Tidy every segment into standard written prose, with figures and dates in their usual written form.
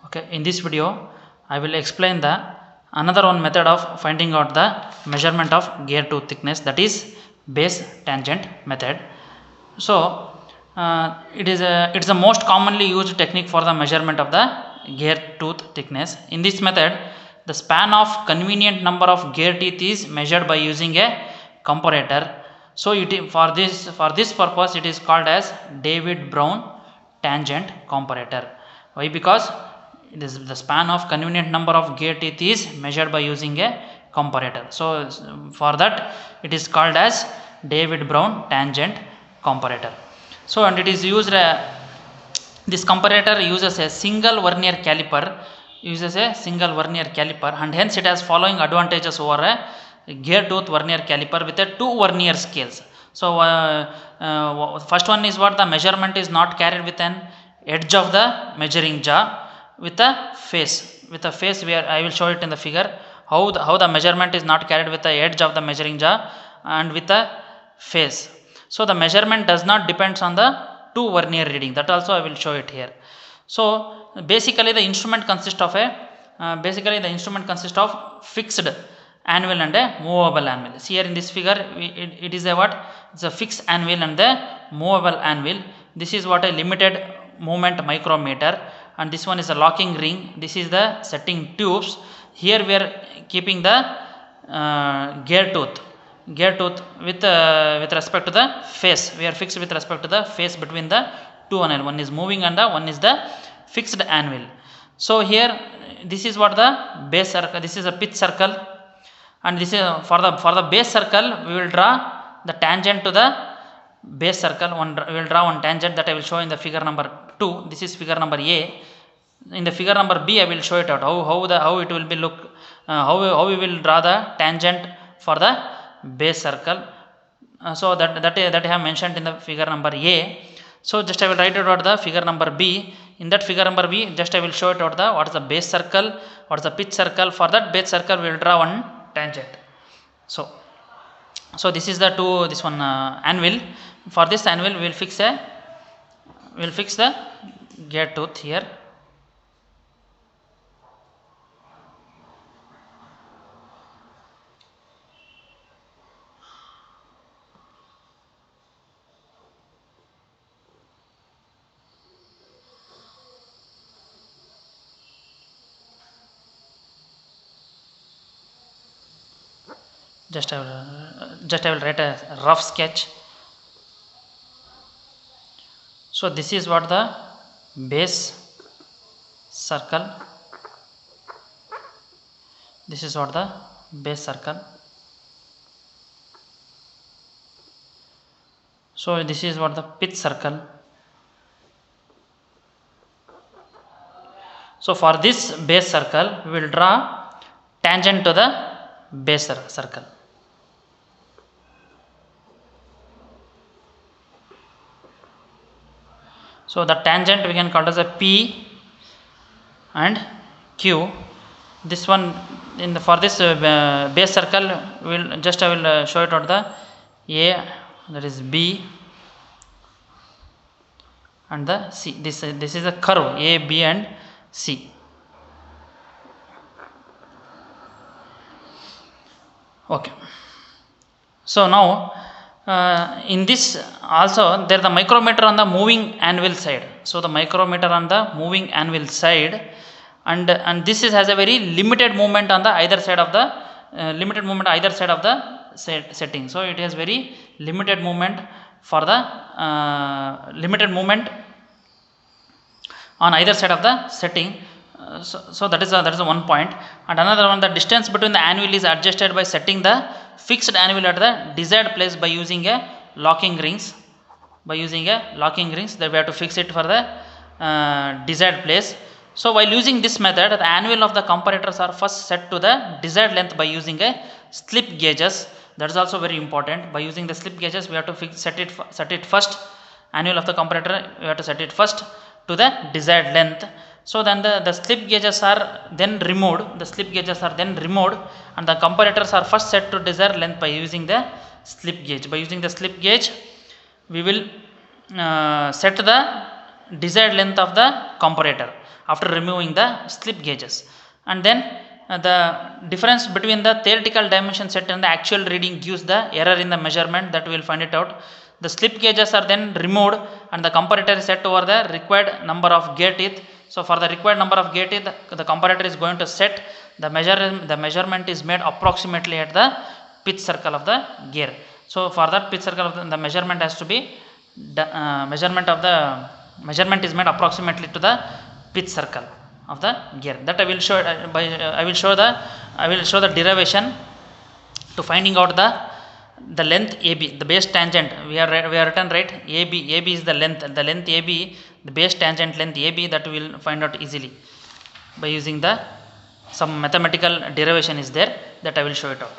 Okay, in this video I will explain the another one method of finding out the measurement of gear tooth thickness, that is base tangent method. So it is the most commonly used technique for the measurement of the gear tooth thickness. In this method, the span of convenient number of gear teeth is measured by using a comparator. So for this purpose it is called as David Brown tangent comparator. Why? Because the span of convenient number of gear teeth is measured by using a comparator. So for that it is called as David Brown tangent comparator. So and it is used this comparator uses a single vernier caliper and hence it has following advantages over a gear tooth vernier caliper with a two vernier scales. So first one is what the measurement is not carried with an edge of the measuring jaw with a face where I will show it in the figure how the measurement is not carried with the edge of the measuring jaw and with a face. So the measurement does not depends on the two vernier reading, that also I will show it here. So basically the instrument consists of fixed anvil and a movable anvil. See here in this figure it is a what? It's a fixed anvil and the movable anvil. This is what a limited movement micrometer, and this one is a locking ring. This is the setting tubes. Here we are keeping the gear tooth with respect to the face. We are fixed with respect to the face between the two anvil. One is moving and the one is the fixed anvil. So here this is what the base circle. This is a pitch circle, and this is for the base circle we will draw the tangent to the base circle. We will draw one tangent that I will show in the figure number 2. This is figure number A. In the figure number B I will show it out how it will be look, how we will draw the tangent for the base circle. So that I have mentioned in the figure number A. So just I will write it out the figure number B. In that figure number B, just I will show it out the what is the base circle, what is the pitch circle. For that base circle we will draw one tangent. So this is the anvil. For this anvil we will fix the gear tooth here. Just I will write a rough sketch. So this is what the base circle. This is what the base circle. So this is what the pitch circle. So for this base circle we will draw tangent to the base circle. So the tangent we can call as a P and Q. This one for this base circle I will show it out the A, that is B, and the C. This is a curve A, B and C. Okay. So now in this also there is the micrometer on the moving anvil side. So the micrometer on the moving anvil side, and this has a very limited movement on the either side of the setting. So it has very limited movement for the limited movement on either side of the setting. So that is one point. And another one, the distance between the anvil is adjusted by setting the fixed anvil at the desired place by using a locking rings. That we have to fix it for the desired place. So while using this method, the anvil of the comparators are first set to the desired length by using a slip gauges. That is also very important. By using the slip gauges we have to set it first. Anvil of the comparator we have to set it first to the desired length. So then the slip gauges are then removed. And the comparators are first set to desired length by using the slip gauge. By using the slip gauge, we will set the desired length of the comparator, after removing the slip gauges. And then the difference between the theoretical dimension set and the actual reading gives the error in the measurement, that we will find it out. The slip gauges are then removed and the comparator is set over the required number of gear teeth. So for the required number of gear teeth, the comparator is going to set the measurement is made approximately at the pitch circle of the gear. So for that pitch circle of the measurement has to be measurement is made approximately to the pitch circle of the gear. That I will show I will show the derivation to finding out the length AB, the base tangent. We are written right, AB is the length AB, the base tangent length AB, that we will find out easily by using some mathematical derivation is there, that I will show it out.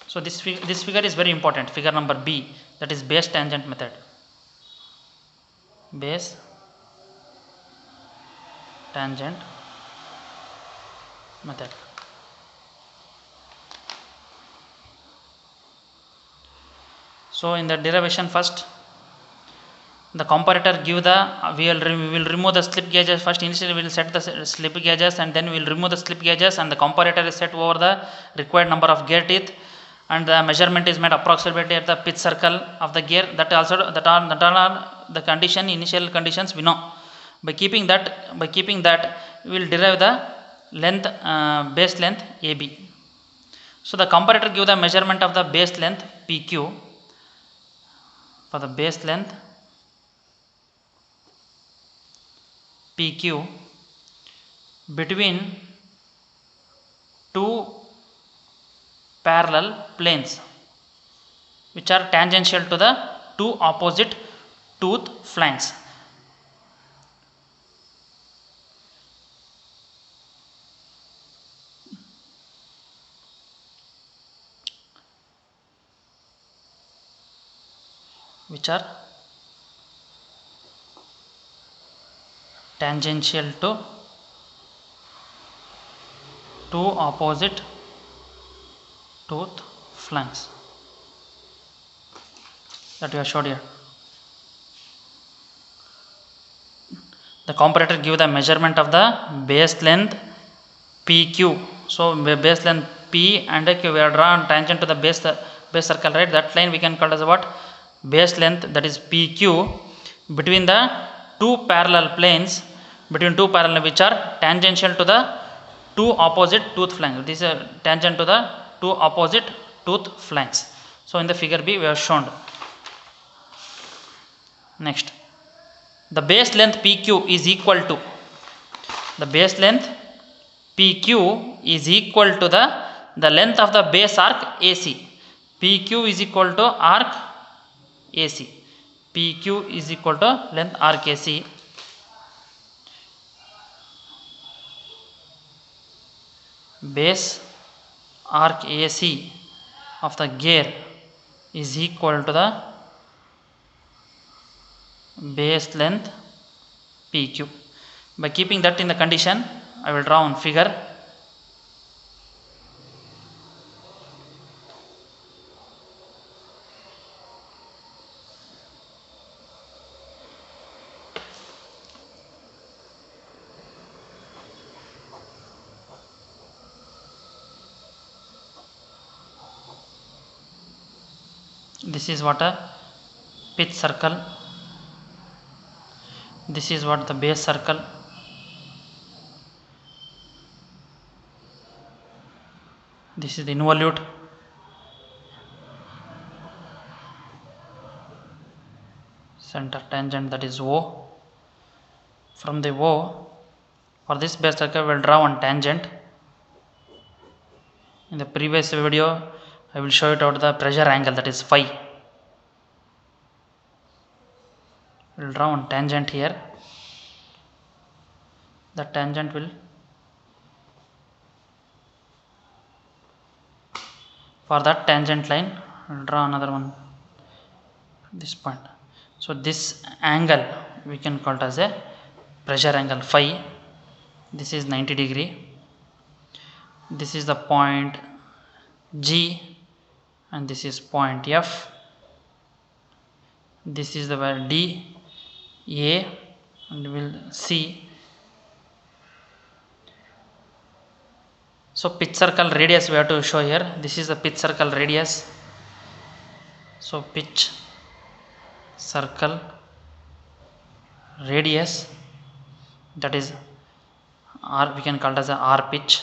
So this figure is very important, figure number B, that is base tangent method. Base tangent method. So in the derivation, first the comparator give the we will remove the slip gauges. First initially we will set the slip gauges and then we will remove the slip gauges, and the comparator is set over the required number of gear teeth, and the measurement is made approximately at the pitch circle of the gear. That are the condition, initial conditions we know. By keeping that we will derive the length, base length AB. So the comparator give the measurement of the base length PQ. For the base length PQ between two parallel planes which are tangential to the two opposite tooth flanks. Which are tangential to two opposite tooth flanks, that we have showed here. The comparator give the measurement of the base length PQ. So base length P and Q, we are drawn tangent to the base circle, right? That line we can call as what? Base length, that is PQ, between the two parallel planes, which are tangential to the two opposite tooth flanks. This is a tangent to the two opposite tooth flanks. So in the figure B we have shown. Next, the base length PQ is equal to the length of the base arc AC. PQ is equal to arc AC. PQ is equal to length arc AC. Base arc AC of the gear is equal to the base length PQ. By keeping that in the condition, I will draw one figure. This is what a pitch circle, this is what the base circle, this is the involute, center tangent, that is O. From the O, for this base circle we will draw one tangent. In the previous video I will show it out the pressure angle, that is phi. We will draw one tangent here. The tangent will, for that tangent line I will draw another one at this point. So this angle we can call it as a pressure angle phi. This is 90 degree. This is the point G and this is point F. this is the value D, A, and we will C. So pitch circle radius we have to show here. This is the pitch circle radius. So pitch circle radius, that is R, we can call it as a R pitch.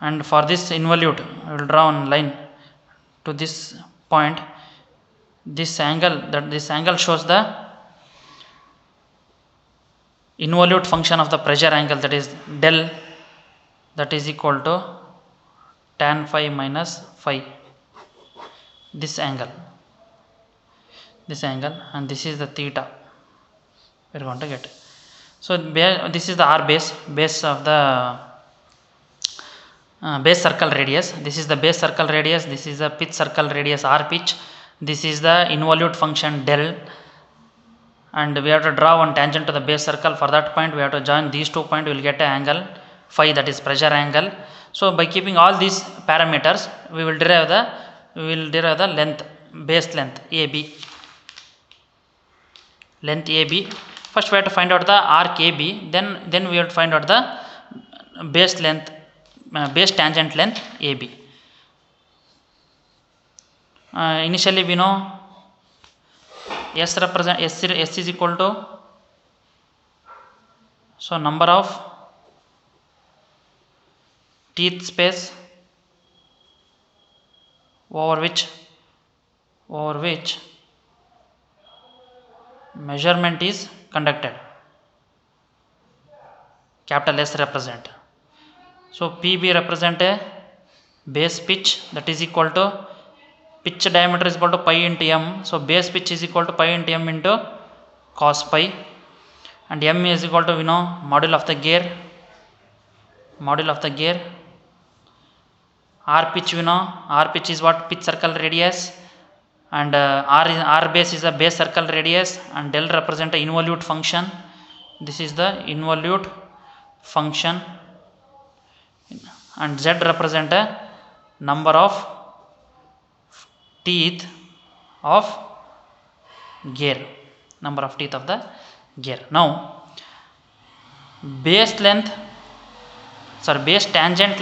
And for this involute, I will draw one line to this point. This angle shows the involute function of the pressure angle, that is del, that is equal to tan phi minus phi. This angle, and this is the theta we are going to get. So this is the R base of the base circle radius. This is the base circle radius. This is the pitch circle radius R pitch. This is the involute function del, and we have to draw one tangent to the base circle. For that point we have to join these 2 points, we will get an angle phi, that is pressure angle. So by keeping all these parameters, we will derive the length, base length AB. First we have to find out the arc AB, then we have to find out the base length, base tangent length AB. Initially we know S is equal to, so number of teeth space over which measurement is conducted, capital S represent. So PB represent a base pitch, that is equal to pitch diameter is equal to pi into m. So base pitch is equal to pi into m into cos pi, and m is equal to, we know, module of the gear. R pitch, we know, R pitch is what? Pitch circle radius, and R base is a base circle radius, and del represent a involute function. This is the involute function, and Z represent a number of teeth of gear, Now base tangent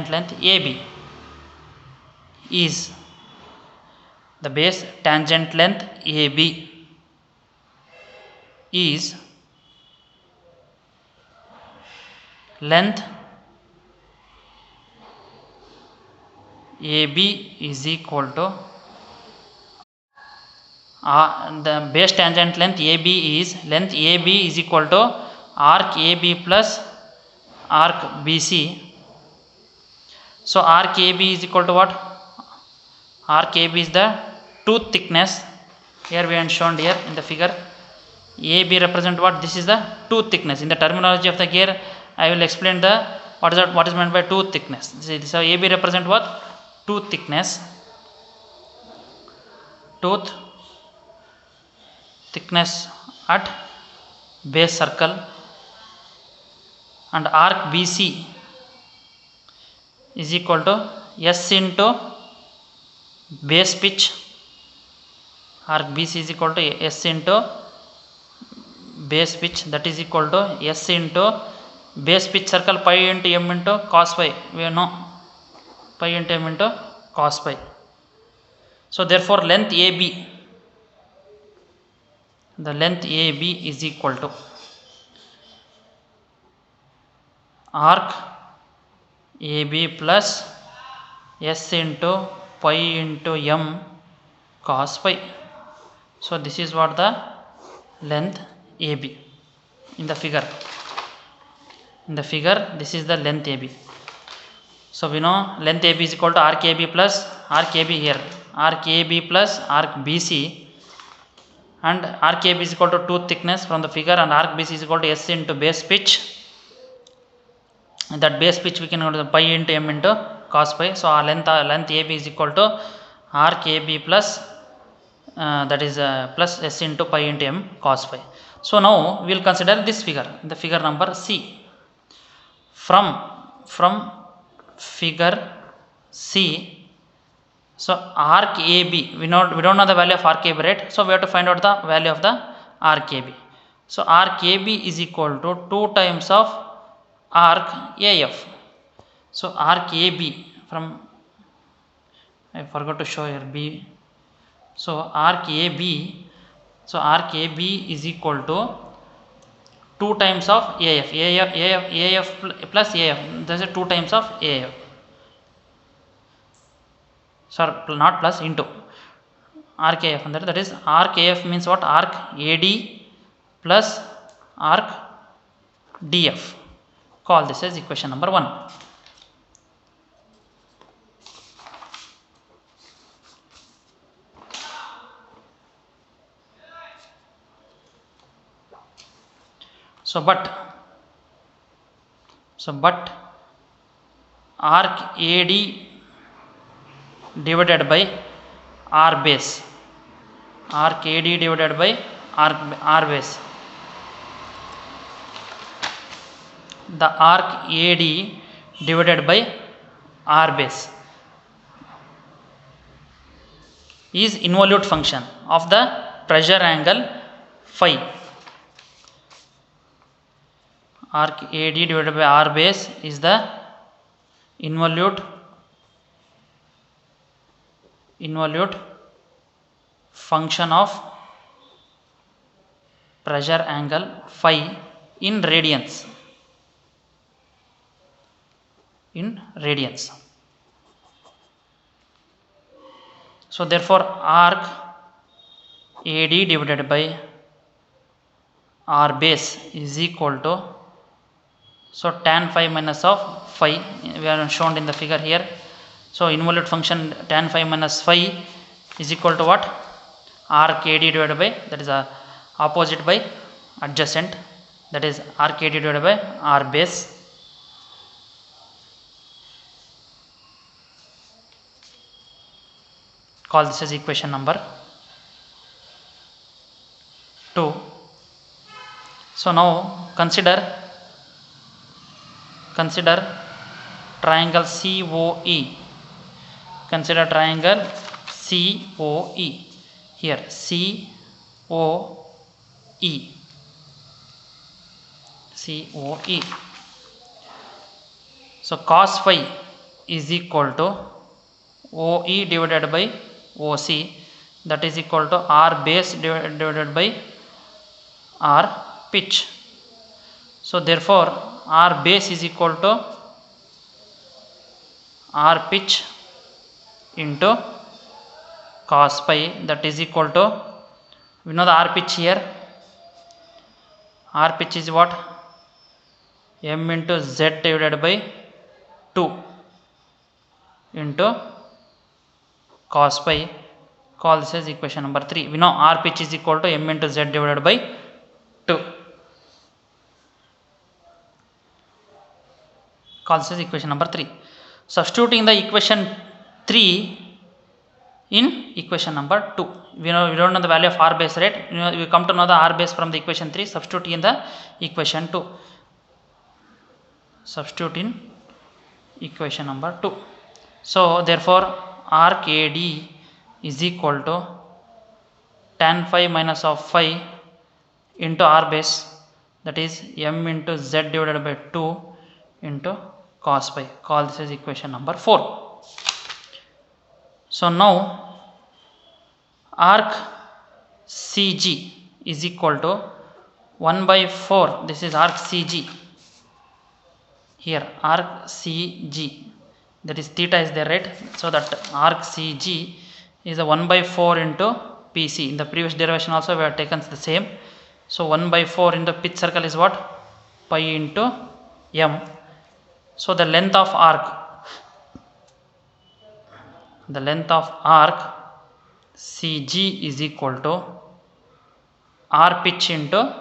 length AB is, the base tangent length AB is length AB is equal to the base tangent length AB is equal to arc AB plus arc BC. So arc AB is equal to what? Arc AB is the tooth thickness. Here we have shown here in the figure. AB represent what? This is the tooth thickness. In the terminology of the gear, I will explain what is meant by tooth thickness. So AB represent what? Tooth thickness at base circle, and arc BC is equal to S into base pitch. Arc BC is equal to S into base pitch, that is equal to S into base pitch circle pi into m into cos phi. We know pi into m into cos phi. So therefore length AB, the length AB is equal to arc AB plus S into pi into m cos phi. So this is what the length AB in the figure. This is the length AB. So we know length AB is equal to arc AB plus arc AB plus arc BC, and arc AB is equal to tooth thickness from the figure, and arc BC is equal to S into base pitch. And that base pitch we can go to pi into m into cos phi. So our length AB is equal to arc AB plus plus S into pi into m cos phi. So now we will consider this figure, the figure number C. From figure C. So arc AB, we don't know the value of arc AB, right? So we have to find out the value of the arc AB. So arc AB is equal to 2 times of arc AF. So arc AB from, I forgot to show here B. So arc AB, so arc AB is equal to 2 times of AF plus AF, that is 2 times of AF, sorry, not plus, into arc AF, and that is arc AF means what? Arc AD plus arc DF. Call this as equation number 1. So but arc AD divided by R base, arc AD divided by R base, the arc AD divided by R base is involute function of the pressure angle phi. Arc AD divided by R base is the involute function of pressure angle phi in radians. So therefore arc AD divided by R base is equal to, so tan phi minus of phi, we are shown in the figure here. So involute function tan phi minus phi is equal to what? Arc AD divided by, that is opposite by adjacent, that is arc AD divided by R base. Call this as equation number 2. So now consider triangle COE. Consider triangle COE. Here COE. So cos phi is equal to OE divided by OC, that is equal to R base divided by R pitch. So therefore R base is equal to R pitch into cos phi, that is equal to, we know the R pitch here. R pitch is what? M into Z divided by 2 into cos phi. Call this as equation number 3. We know R pitch is equal to M into Z divided by 2. Call this as equation number 3. Substituting the equation 3 in equation number 2. We don't know the value of R base, right? We come to know the R base from the equation 3. Substitute in the equation 2. Substitute in equation number 2. So therefore arc AD is equal to tan phi minus of phi into R base, that is M into Z divided by 2 into cos phi. Call this as equation number 4. So now arc CG is equal to 1 by 4, this is arc CG, here arc CG, that is theta is there, right? So that arc CG is a 1 by 4 into PC. In the previous derivation also we have taken the same. So 1 by 4 into pitch circle is what? Pi into M. So the length of arc CG is equal to R pitch into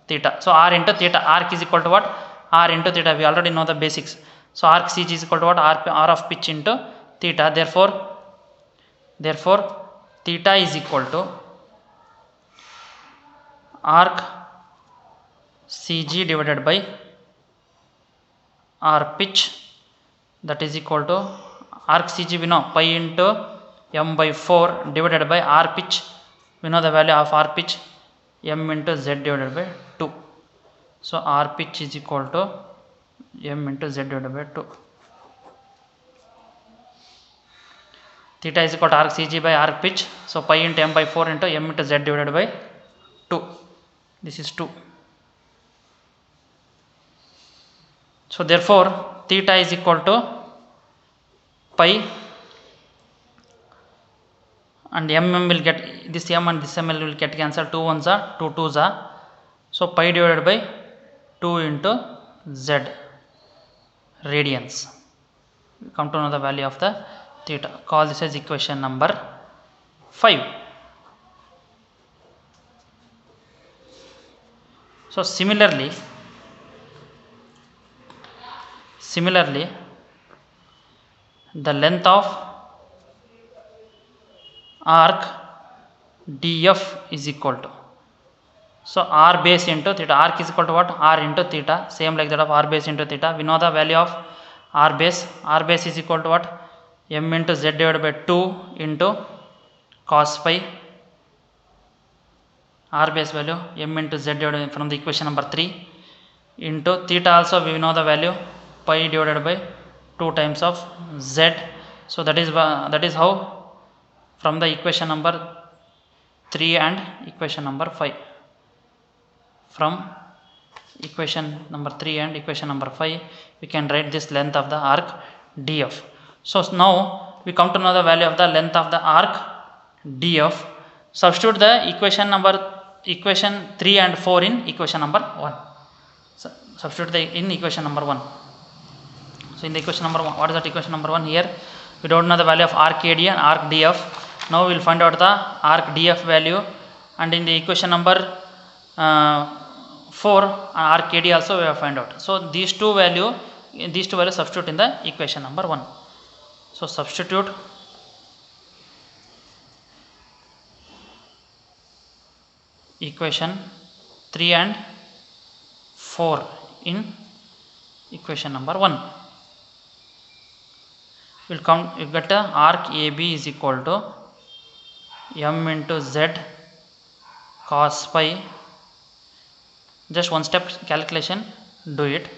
theta. So R into theta, arc is equal to what? R into theta, we already know the basics. So arc CG is equal to what? R of pitch into theta. Therefore theta is equal to arc CG divided by R pitch, that is equal to arc CG we know pi into m by 4 divided by r pitch, we know the value of r pitch m into z divided by 2. So r pitch is equal to m into z divided by 2. Theta is equal to arc CG by arc pitch, so pi into m by 4 into m into z divided by 2. This is 2. So therefore theta is equal to pi, and m will get, this m and this m will get cancelled, 2 ones are 2 2s are, so pi divided by 2 into z radians. We come to know the value of the theta. Call this as equation number 5. So similarly the length of arc df is equal to, so r base into theta, arc is equal to what, r into theta, same like that of r base into theta. We know the value of r base is equal to what, m into z divided by 2 into cos phi, r base value m into z divided by, from the equation number 3, into theta also we know the value pi divided by 2 times of z. So that is how from the equation number 3 and equation number 5, from equation number 3 and equation number 5 we can write this length of the arc df. So now we come to know the value of the length of the arc df. Substitute the equation 3 and 4 in equation number 1. So substitute in equation number 1. So in the equation number 1, what is that equation number 1? Here we don't know the value of arc AD and arc DF. Now we will find out the arc DF value, and in the equation number 4 arc AD also we have find out. So these two values substitute in the equation number 1. So substitute equation 3 and 4 in equation number 1. You get the arc AB is equal to m into z cos phi, just one step calculation, do it,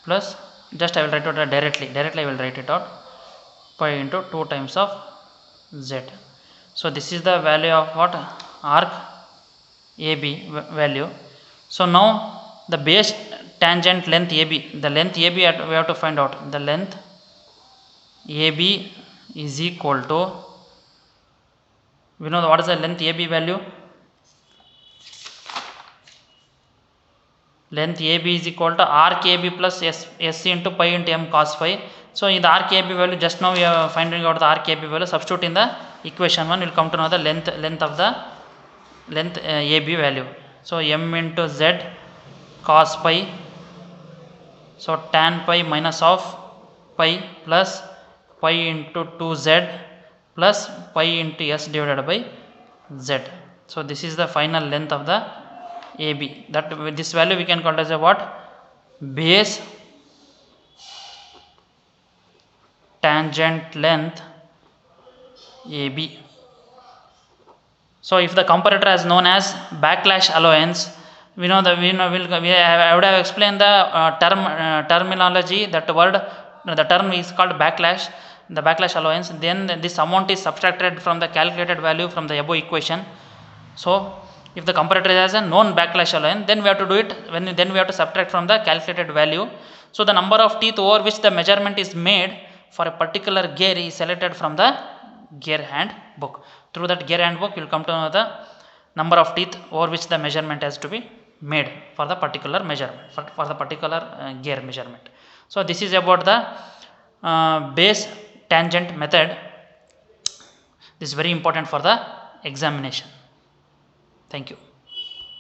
plus just I will write it out directly I will write it out, pi into 2 times of z. So this is the value of what, arc AB value. So now the base tangent length AB, the length AB we have to find out. The length AB is equal to, we know what is the length AB value. Length AB is equal to arc AB plus SC into pi into m cos phi. So in the arc AB value, just now we are finding out the arc AB value, substitute in the equation 1, we will come to know the length of the length AB value. So m into z cos pi, so tan pi minus of pi plus pi into 2z plus pi into s divided by z. So this is the final length of the AB. That with this value we can call it as a what, base tangent length AB. So if the comparator is known as backlash allowance, I would have explained the terminology, that word, the term is called backlash, the backlash allowance. Then this amount is subtracted from the calculated value from the above equation. So if the comparator has a known backlash allowance, then we have to do it, then we have to subtract from the calculated value. So the number of teeth over which the measurement is made for a particular gear is selected from the gear handbook. Through that gear handbook you will come to know the number of teeth over which the measurement has to be made for the particular measurement, for the particular gear measurement. So this is about the base tangent method. This is very important for the examination. Thank you.